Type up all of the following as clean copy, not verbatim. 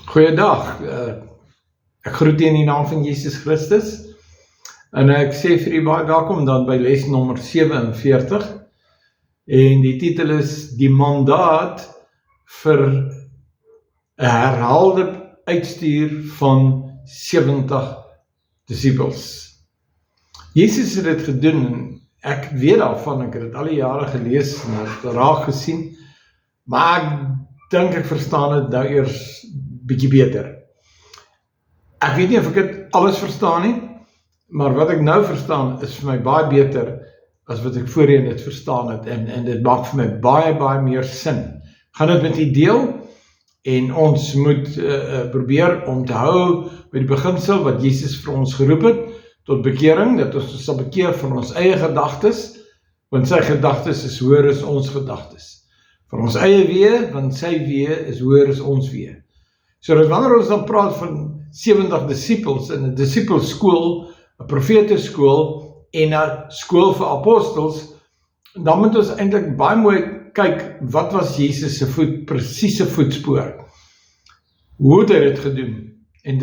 Goeiedag, ek groet u in die naam van Jesus Christus en ek sê vir u baie welkom dan by les nommer 47 en die titel is die mandaat vir 'n herhaalde uitstuur van 70 disippels. Jesus het dit gedoen en ek weet daarvan, ek het dit al die jare gelees en het raak gesien, maar ek dink ek verstaan dit nou eers bietjie beter. Ek weet nie of ek dit alles verstaan nie, maar wat ek nou verstaan is vir my baie beter as wat ek voorheen dit verstaan het en dit maak vir my baie meer sin. Gaan dit met u deel en ons moet probeer om te hou by die beginsel wat Jesus vir ons geroep het tot bekering, dat ons sal bekeer van ons eie gedagtes, want sy gedagtes is hoër as ons gedagtes. Van ons eie weë, want sy weë is hoër as ons weë. So dat wanneer ons dan praat van 70 disippels in 'n disipelskool, 'n profeteskool en 'n skool vir apostels, dan moet ons eintlik baie mooi kyk, wat was Jesus se presiese voetspoor? Hoe het hy dit gedoen? En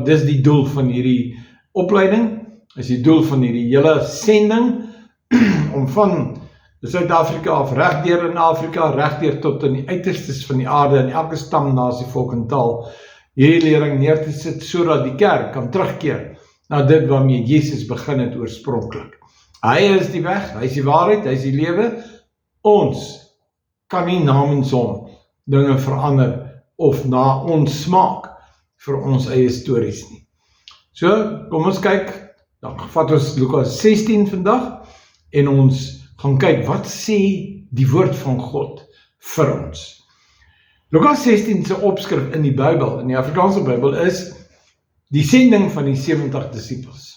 dis die doel van hierdie opleiding, is die doel van hierdie hele sending, om van Suid-Afrika af, regdeur in Afrika, regdeur tot in die uiterstes van die aarde, in elke stam, nasie, volk en taal, hierdie lering neer te sit, sodat die kerk kan terugkeer na dit waarmee Jesus begin het oorspronklik. Hy is die weg, hy is die waarheid, hy is die lewe. Ons kan nie namens hom dinge verander of na ons smaak vir ons eie stories nie. So, kom ons kyk, dan vat ons Lukas 16 vandag en ons gaan kyk, wat sê die woord van God vir ons? Lukas 16 se opskrif in die Bybel, in die Afrikaanse Bybel, is die sending van die 70 disippels.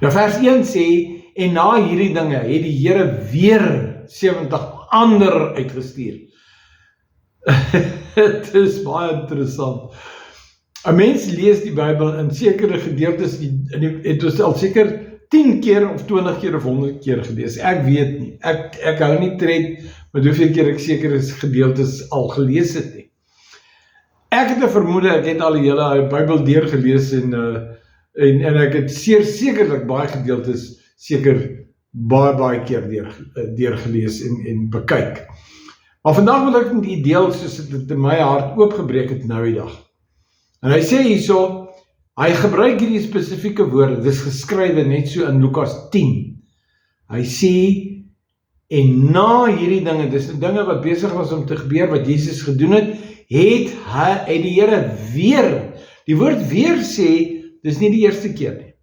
Nou vers 1 sê, en na hierdie dinge het die Here weer 70 ander uitgestuur. Het is baie interessant. 'n Mens lees die Bybel in sekere gedeeltes, het ons al seker 10 keer of 20 keer of 100 keer gelees. Ek weet nie. Ek hou nie tred met hoeveel keer ek sekere gedeeltes al gelees het nie. Ek het 'n vermoede, ek het al die hele Bybel deurgelees en ek het sekerlik baie gedeeltes seker baie keer deurgelees en bekyk. Maar vandag wil ek met u deel soos dit in my hart oopgebreek het nou die dag. En hy sê hierso, hy gebruik hierdie spesifieke woorde, dis geskrywe net so in Lukas 10. Hy sê, en na hierdie dinge, dis die dinge wat besig was om te gebeur, wat Jesus gedoen het, het die Here weer, die woord weer sê, dis nie die eerste keer nie.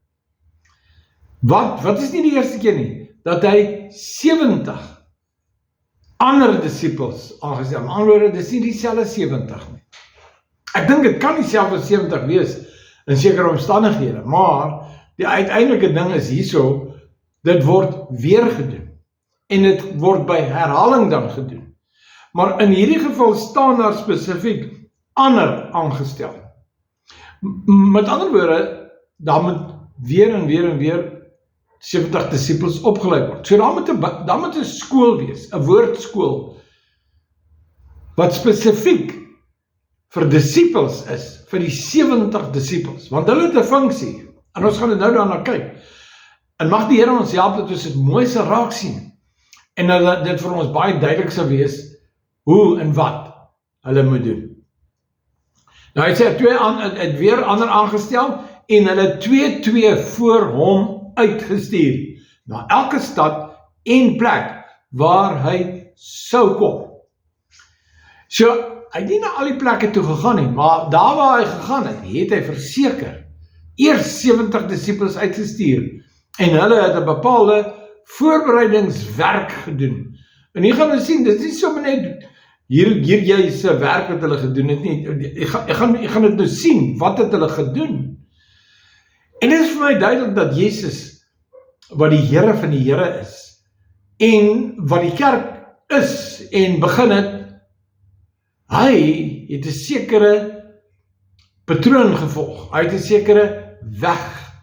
Wat is nie die eerste keer nie? Dat hy 70 ander disippels aangestel, maar anderwoorde, dis nie dieselfde 70 nie. Ek dink dit kan nie dieselfde 70 wees, in sekere omstandighede, maar die uiteindelike ding is hierso, dit word weer gedoen, en dit word by herhaling dan gedoen, maar in hierdie geval staan daar spesifiek ander aangestel. Met ander woorde, daar moet weer en weer 70 disippels opgeleid word. So daar moet 'n skool wees, 'n woordskool, wat spesifiek vir disippels is, vir die 70 disippels, want hulle het 'n funksie, en ons gaan dit nou daarna kyk, en mag die Here ons help dat ons dit mooi sal raak sien, en dat dit vir ons baie duidelik sal wees, hoe en wat hulle moet doen. Nou hy sê, het weer ander aangestel, en hulle 2 voor hom uitgestuur, na elke stad en plek, waar hy sou kom. So, hy het nie na al die plekke toe gegaan nie, maar daar waar hy gegaan het hy verseker eers 70 disippels uitgestuur, en hulle het 'n bepaalde voorbereidingswerk gedoen. En hier gaan ons sien, dit is nie sommer net hier jy se werk wat hulle gedoen het nie, ek gaan dit nou sien, wat het hulle gedoen? En dit is vir my duidelik dat Jesus, wat die Here van die Here is, en wat die kerk is, en begin het, hy het 'n sekere patroon gevolg, hy het 'n sekere weg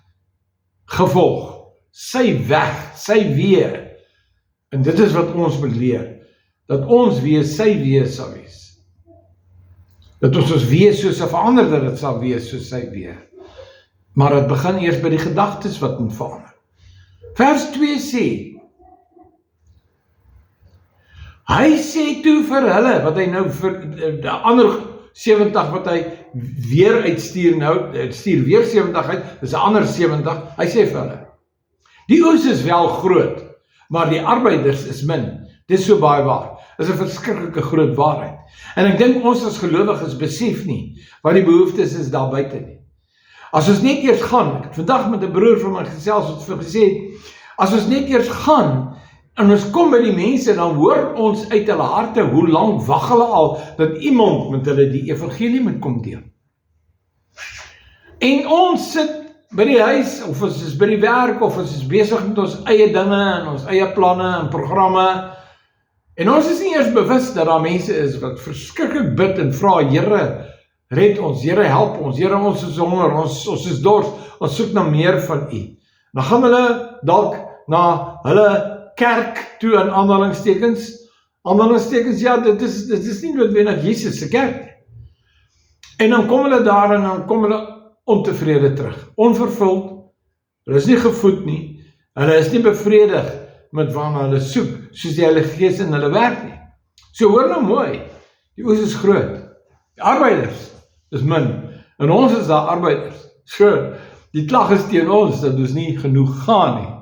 gevolg, sy weg, sy weë, en dit is wat ons moet leer, dat ons wees sy wees sal wees. Dat ons wees soos 'n verander, dat dit sal wees soos sy weer. Maar dit begin eers by die gedagtes wat moet verander. Vers 2 sê, hy sê toe vir hulle, wat hy nou vir die ander 70 wat hy weer uitstuur, nou, stuur weer 70 uit, dis 'n ander 70, hy sê vir hulle, die oes is wel groot, maar die arbeiders is min. Dis so baie waar. Dis 'n verskriklike groot waarheid. En ek dink ons as gelowiges besef nie wat die behoeftes is daar buite nie. As ons net eers gaan, ek het vandag met 'n broer van my gesels wat vir gesê, as ons net eers gaan en ons kom by die mense, dan hoor ons uit hulle harte hoe lank wag hulle al dat iemand met hulle die evangelie moet kom deel. En ons sit by die huis, of ons is by die werk, of ons is besig met ons eie dinge en ons eie planne en programme. En ons is nie eers bewus dat daar mense is wat verskriklik bid en vra, Here, red ons, Here, help ons, Here, ons is honger, ons is dors, ons soek na meer van U. Dan gaan hulle dalk na hulle kerk toe in aanhalingstekens, ja, dit is nie noodwendig Jesus se kerk nie. En dan kom hulle daar en dan kom hulle ontevrede terug, onvervuld, hulle is nie gevoed nie, hulle is nie bevredig met waarna hulle soek, soos die Heilige Gees in hulle werk nie. So hoor nou mooi, die oes is groot, die arbeiders is min, en ons is daar arbeiders. So, die klag is teen ons, dat ons nie genoeg gaan nie.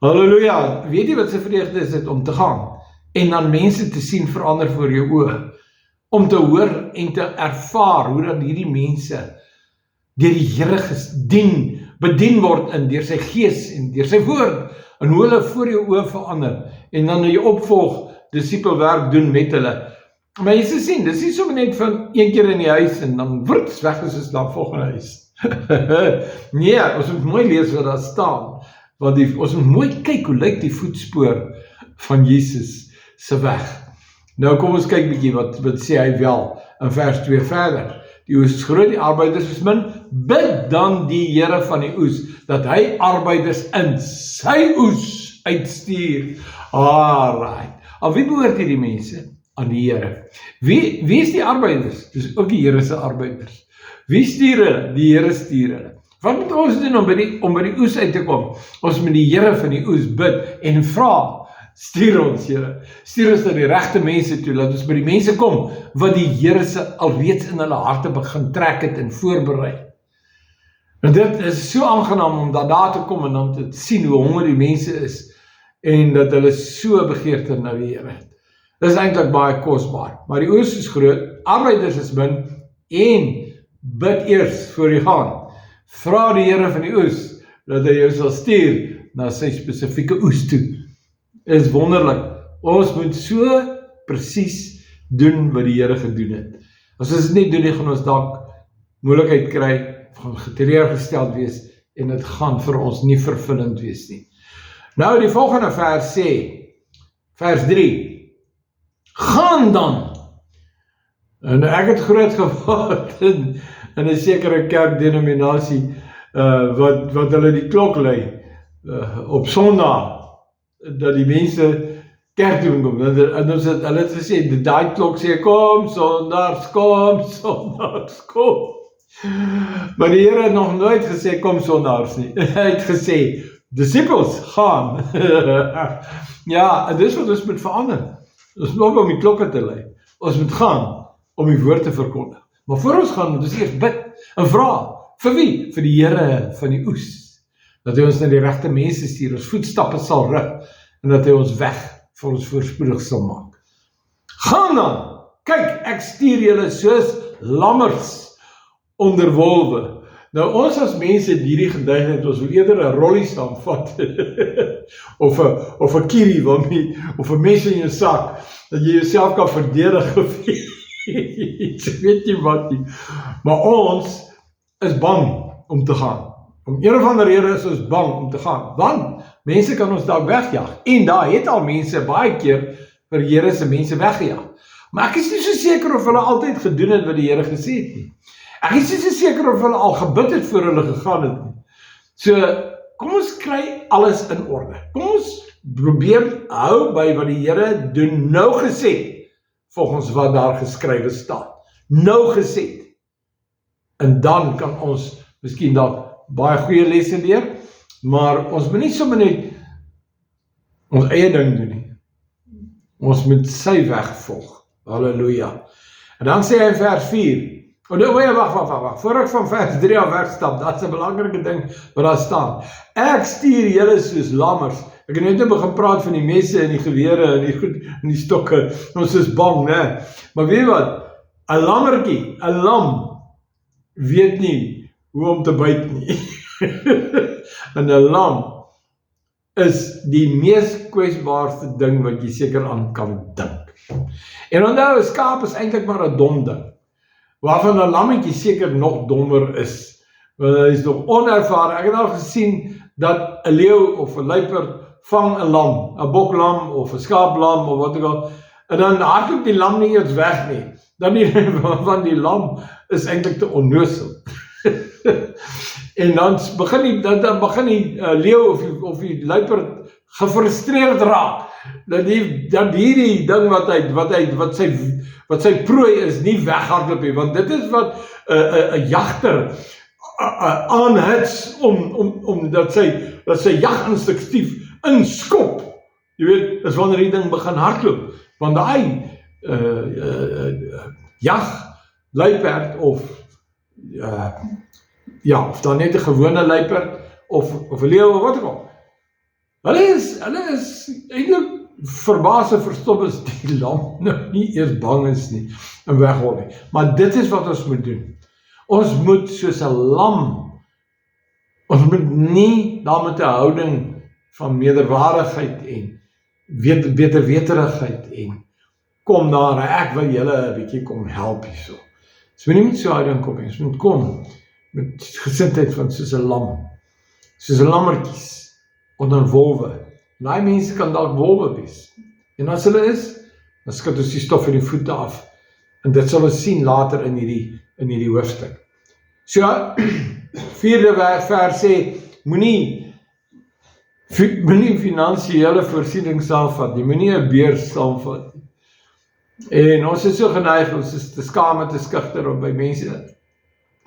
Halleluja, weet jy wat sy vreugde is dit om te gaan, en dan mense te sien verander voor jou oë, om te hoor en te ervaar, hoe dat hierdie mense, deur die Here bedien word in deur sy gees en deur sy woord, en hoe hulle voor jou oë verander, en dan jy opvolg, disipelwerk doen met hulle. Maar jy sien, dis nie so net van een keer in die huis, en dan word het weg is na volgende huis. Nee, ons moet mooi lees wat daar staan, want ons moet mooi kyk, hoe lyk die voetspoor van Jesus se weg. Nou kom ons kyk bietjie, wat sê hy wel, in vers 2 verder. Die oes is groot, die arbeiders is min, bid dan die Here van die oes, dat hy arbeiders in sy oes uitstuur. Alright. Aan wie behoort hierdie mense? Aan die Here. Wie is die arbeiders? Dis ook die Here se arbeiders. Wie stuur hulle? Die Here stuur hulle. Wat moet ons doen om by die oes uit te kom? Ons moet die Here van die oes bid en vra, stuur ons Here, stuur ons na die regte mense toe, laat ons by die mense kom, wat die Here se alreeds in hulle harte begin trek het en voorberei. En dit is so aangenaam om daar te kom en dan te sien hoe honger die mense is, en dat hulle so begeerte na die Here het. Dit is eintlik baie kosbaar, maar die oes is groot, arbeiders is min, en bid eers voor jy gaan. Vra die Here van die oes, dat hy jou sal stuur na sy spesifieke oes toe. Is wonderlik, ons moet so presies doen wat die Here gedoen het. As ons dit nie doen, gaan ons dalk moeilikheid kry, gaan geteleurgesteld wees, en dit gaan vir ons nie vervullend wees nie. Nou die volgende vers sê, vers 3, gaan dan. En ek het groot geword in 'n sekere kerkdenominasie, wat hulle die klok lei, op Sondag, dat die mense kerk toe kom, en ons het, hulle het gesê, die klok sê, kom sondags, kom. Maar die Here het nog nooit gesê, kom sondags nie. Hy het gesê, disciples, gaan. Ja, en dis wat ons moet verander. Ons moet op om die klokke te lei. Ons moet gaan om die woord te verkondig. Maar voor ons gaan, moet ons eers bid en vra. Vir wie? Vir die Here van die oes. Dat hy ons na die regte mense stuur, ons voetstappe sal rig, en dat hy ons weg vir ons voorspoedig sal maak. Gaan dan, kyk, ek stuur julle soos lammers onder wolwe. Nou ons as mense het hierdie geduigheid, ons wil eerder 'n rollie staan vat, of 'n kierie, of 'n mes in jou sak, dat jy jouself kan verdedig, of iets, weet jy wat nie. Maar ons is bang om te gaan. Om een of ander rede is ons bang om te gaan, want mense kan ons dalk wegjaag, en daar het al mense baie keer vir Here se mense weggejaag. Maar ek is nie so seker of hulle altyd gedoen het wat die Here gesê het nie. Ek is nie so seker of hulle al gebid het voor hulle gegaan het nie. So, kom ons kry alles in orde. Kom ons probeer hou by wat die Here doen nou gesê, volgens wat daar geskrywe staan. nou geset. En dan kan ons miskien dalk baie goeie lesse leer, maar ons moet nie sommer net ons eie ding doen nie. Ons moet sy weg volg. Halleluja. En dan sê hy in vers 4, wag, voor ek van vers 3 af wegstap, dat is 'n belangrike ding wat daar staan. Ek stuur julle soos lammers. Ek het net begin praat van die messe en die gewere en die stokke. Ons is bang, né? Maar weet jy wat? 'n lammertjie, 'n lam, weet nie hoe om te byt nie. En 'n lam is die mees kwesbaarste ding wat jy seker aan kan dink. En onthou, 'n skaap is eintlik maar 'n dom ding, waarvan 'n lammetjie seker nog dommer is, want hy is nog onervare. Ek het al gesien dat 'n leeu of 'n luiperd vang 'n lam, 'n boklam of 'n skaaplam of wat ook al, en dan hardloop die lam nie eens weg nie, want die lam is eintlik te onnoosel. En dan begin die leeu of die luiperd gefrustreerd raak, dat hierdie ding wat sy prooi is, nie weghardloop nie, want dit is wat 'n jagter aanhits om dat sy jaginstinktief inskop. Jy weet, is wanneer die ding begin hardloop, want daai luiperd of of dan net 'n gewone luiperd of 'n leeu of wat ook al. Hulle is eintlik verbaas en verstom as die lam nou nie eers bang is nie en weghol nie. Maar dit is wat ons moet doen. Ons moet soos 'n lam, ons moet nie daar met 'n houding van meerderwaardigheid en beterweterigheid en kom daar, ek wil julle 'n bietjie kom help hierso. Ons moet nie met so 'n houding kom nie, ons moet kom met gesindheid van soos 'n lam, soos 'n lammertjies onder wolwe. En daai mense kan dalk wolwe wees. En as hulle is, dan skud ons die stof in die voete af. En dit sal ons sien later in hierdie hoofstuk. So, 4de vers sê, moenie finansiële voorsiening saamvat nie, moenie 'n beurs saamvat nie. En ons is so geneig, ons is te skaam en te skugter om by mense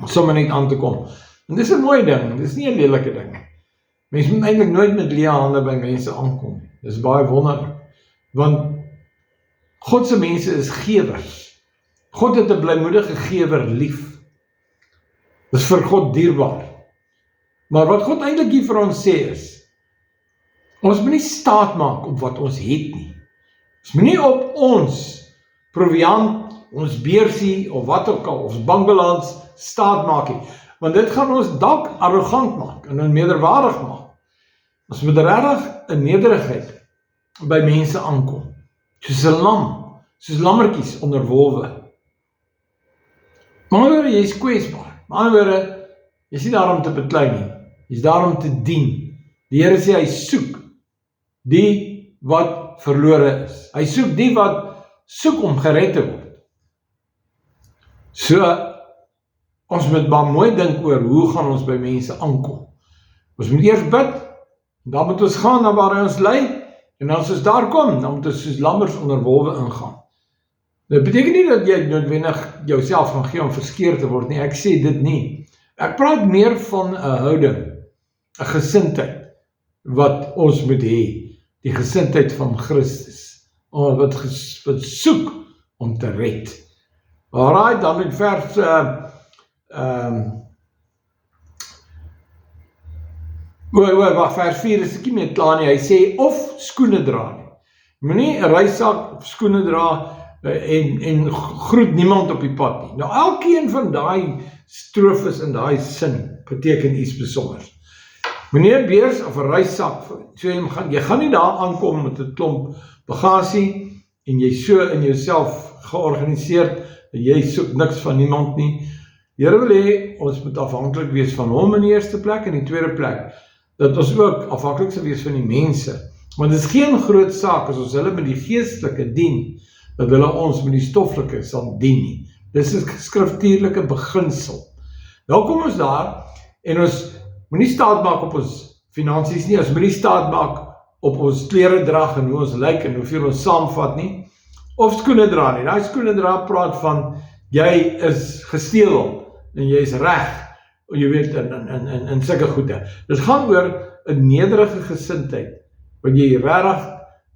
sommer net aan te kom. En dis 'n mooi ding, dis nie 'n lelike ding. Mense moet eintlik nooit met leë hande by mense aankom. Dis baie wonderlik, want God se mense is gewers. God het 'n blymoedige gewer lief. Dis vir God dierbaar. Maar wat God eintlik hier vir ons sê is, ons moet nie staat maak op wat ons het nie. Ons moet nie op ons proviant, ons beursie of wat ook al, ons bankbalans staat maak nie. Want dit gaan ons dalk arrogant maak en onmeerderwaardig maak. Ons moet regtig in nederigheid by mense aankom. Soos 'n lam, soos lammertjies onder wolwe. Maar oor jy is kwesbaar. Maar oor jy is nie daar om te beklei nie. Jy is daar om te dien. Die Here sê hy soek die wat verlore is. Hy soek die wat soek om gered te word. So, ons moet maar mooi dink oor hoe gaan ons by mense aankom. Ons moet eers bid, dan moet ons gaan na waar hy ons lei, en as ons daar kom, dan moet ons soos lammers onder wolwe ingaan. Dit beteken nie dat jy noodwendig jouself gaan gee om verskeer te word nie, ek sê dit nie. Ek praat meer van 'n houding, 'n gesindheid, wat ons moet hê, die gesindheid van Christus, wat soek om te red. Alright, dan in vers vers 4 is ek nie meer klaar nie, hy sê, of skoene dra nie. Moenie 'n reissak of skoene dra en groet niemand op die pad nie. Nou, elkeen van daai strofes in daai sin beteken iets besonders. Moenie 'n beurs of 'n reissak, so jy gaan nie daar aankom met 'n klomp bagasie en jy so in jouself georganiseerd, en jy soek niks van niemand nie. Die Here wil hê, ons moet afhanklik wees van hom in die eerste plek, en in die tweede plek, dat ons ook afhanklik sal wees van die mense. Want dit is geen groot saak as ons hulle met die geestelike dien, dat hulle ons met die stoffelike sal dien nie. Dis 'n skriftuurlike beginsel. Nou kom ons daar, en ons moet nie staat maak op ons finansies nie, ons moet nie staat maak op ons kleredrag en hoe ons lyk en hoeveel ons saamvat nie, of skoene dra nie. Daai skoene dra praat van jy is gesteel en jy is reg, jy weet, in sulke goede. Dit gaan oor 'n nederige gesindheid, wat jy regtig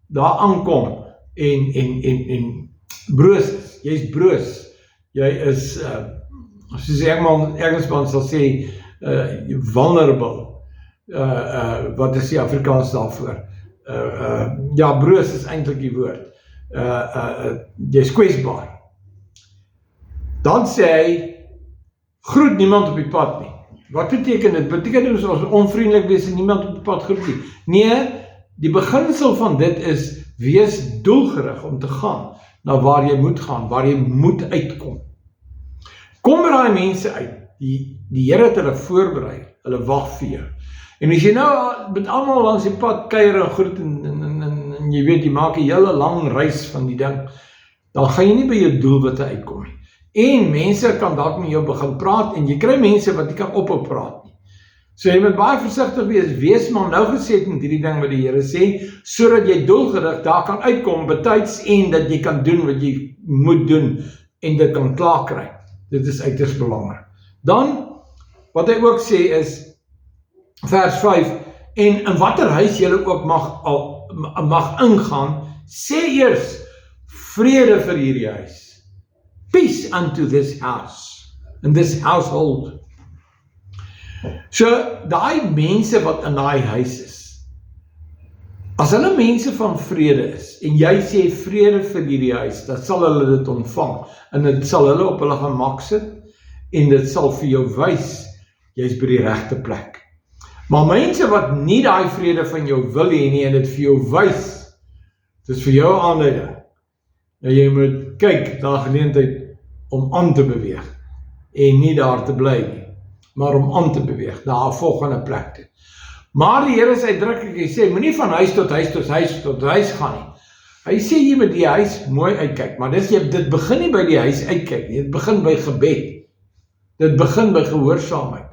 daar aankom en broos is, jy is broos, jy is, soos Engelsman sal sê, vulnerable, wat is die Afrikaans daarvoor? Ja, broos is eintlik die woord, jy is kwesbaar. Dan sê hy, groet niemand op die pad nie. Wat beteken dit? Beteken dit ons onvriendelik wees en niemand op die pad groet nie? Nee, die beginsel van dit is, wees doelgerig om te gaan na waar jy moet gaan, waar jy moet uitkom. Kom by daai mense uit, die Here het hulle voorberei, hulle wag vir jou. En as jy nou met almal langs die pad kuier en groet en jy weet, jy maak 'n hele lang reis van die ding, dan gaan jy nie by jou doelwitte uitkom nie. En mense kan dalk met jou begin praat, en jy kry mense wat nie kan ophou praat nie. So jy moet baie versigtig wees maar nou gesê met hierdie ding wat die Here sê, sodat jy doelgerig daar kan uitkom betyds en dat jy kan doen wat jy moet doen en dit kan klaar kry. Dit is uiters belangrik. Dan, wat hy ook sê is, vers 5, en in watter huis julle ook mag ingaan, sê eers, vrede vir hierdie huis. Peace unto this house, and this household. So, daai mense wat in daai huis is, as hulle mense van vrede is, en jy sê vrede vir hierdie huis, dan sal hulle dit ontvang, en dit sal hulle op hulle gemak sit, en dit sal vir jou wys, jy is by die regte plek. Maar mense wat nie daai vrede van jou wil hê nie, en dit vir jou wys, dit is vir jou aanleiding, en jy moet kyk na geleentheid om aan te beweeg, en nie daar te bly nie, maar om aan te beweeg, na 'n volgende plek toe. Maar die Here is uitdruklik, hy sê, moenie van huis tot huis tot huis tot huis gaan nie. Hy sê jy moet die huis mooi uitkyk, maar dit begin nie by die huis uitkyk nie, dit begin by gebed, dit begin by gehoorsaamheid,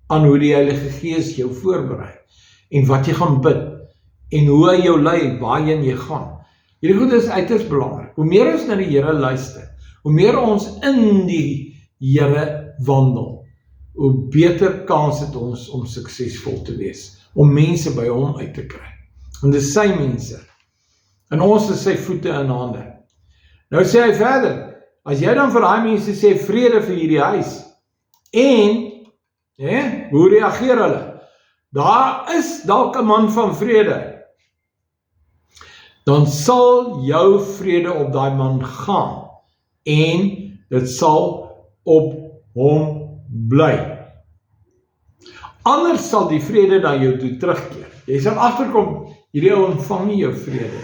aan hoe die Heilige Gees jou voorberei, en wat jy gaan bid, en hoe hy jou lei, waarheen jy gaan. Hierdie goed is uiters belangrik, hoe meer ons na die Here luister, hoe meer ons in die Here wandel, hoe beter kans het ons om suksesvol te wees, om mense by hom uit te kry. En dis sy mense, en ons is sy voete en hande. Nou sê hy verder, as jy dan vir daai mense sê, vrede vir hierdie huis, en, hoe reageer hulle? Daar is dalk 'n man van vrede, dan sal jou vrede op daai man gaan, en dit sal op hom bly. Anders sal die vrede na jou toe terugkeer. Jy sal agterkom, hierdie ou ontvang nie jou vrede.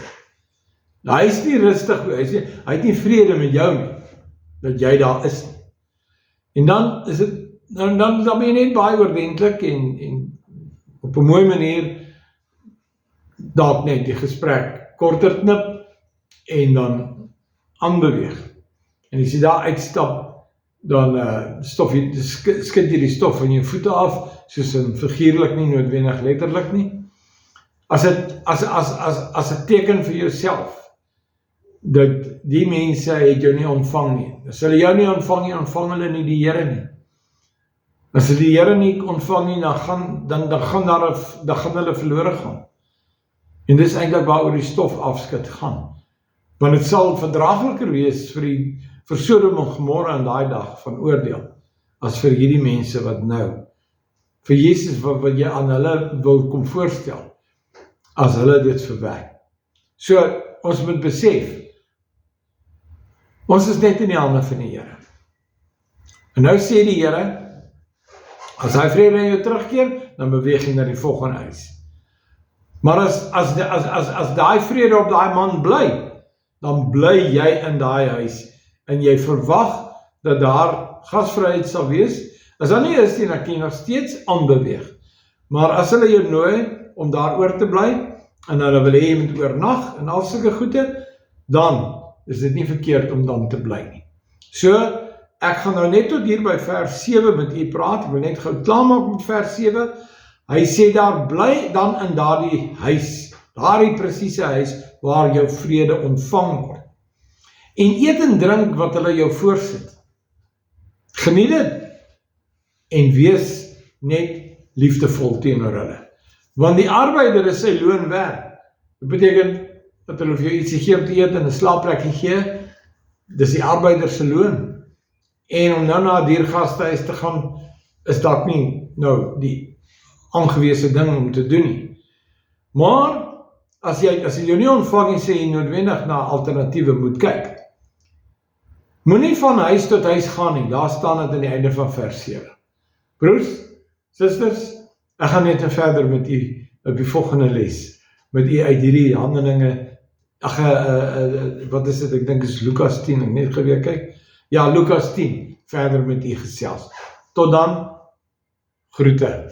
Nou, hy is nie rustig, hy het nie vrede met jou nie, dat jy daar is nie. En dan is dit, dan ben jy net baie oordentlik en op 'n mooi manier dalk net die gesprek korter knip en dan aanbeweeg. En as jy daar uitstap, dan skit jy die stof van jou voete af, soos in figuurlik nie, noodwendig letterlik nie. As 'n teken vir jouself, dat die mense het jou nie ontvang nie. As hulle jou nie ontvang nie, ontvang hulle nie die Here nie. As hulle die Here nie ontvang nie, dan gaan hulle verlore gaan. En dis eintlik waaroor die stof afskit gaan. Want dit sal verdraagliker wees vir Sodom en Gomorra in daai dag van oordeel, as vir hierdie mense wat nou, vir Jesus wat jy aan hulle wil kom voorstel, as hulle dit verwerk. So, ons moet besef, ons is net in die hande van die Here. En nou sê die Here, as hy vrede in jou terugkeer, dan beweeg jy na die volgende huis. Maar as daai vrede op daai man bly, dan bly jy in daai huis, en jy verwag dat daar gasvryheid sal wees. As dat nie is nie, dan kan jy nog steeds aanbeweeg. Maar as hulle jou nooi om daar oor te bly, en hulle wil hê jy moet oornag, en al sulke goede, dan is dit nie verkeerd om dan te bly nie. So, ek gaan nou net tot hier by vers 7 met u praat, ek wil net gou klaarmaak met vers 7, hy sê daar, bly dan in daardie huis, daardie presiese huis, waar jou vrede ontvang word. En eet en drink wat hulle jou voorsit. Geniet dit en wees net liefdevol teenoor hulle. Want die arbeider is sy loon werd. Dit beteken dat hulle vir jou ietsie gee om te eet en 'n slaapplekkie gee, dis die arbeider se loon. En om nou na 'n diergastehuis te gaan, is dalk nie nou die aangewese ding om te doen nie. Maar, as jy jou nie ontvang en sê jy noodwendig na alternatiewe moet kyk, moenie van huis tot huis gaan nie, daar staan dit aan die einde van vers 7. Broers, susters, ek gaan net verder met u op die volgende les, met u uit hierdie Handelinge, wat is dit, ek dink is Lukas 10, ek net geweer kyk, ja, Lukas 10, verder met u gesels. Tot dan, groete.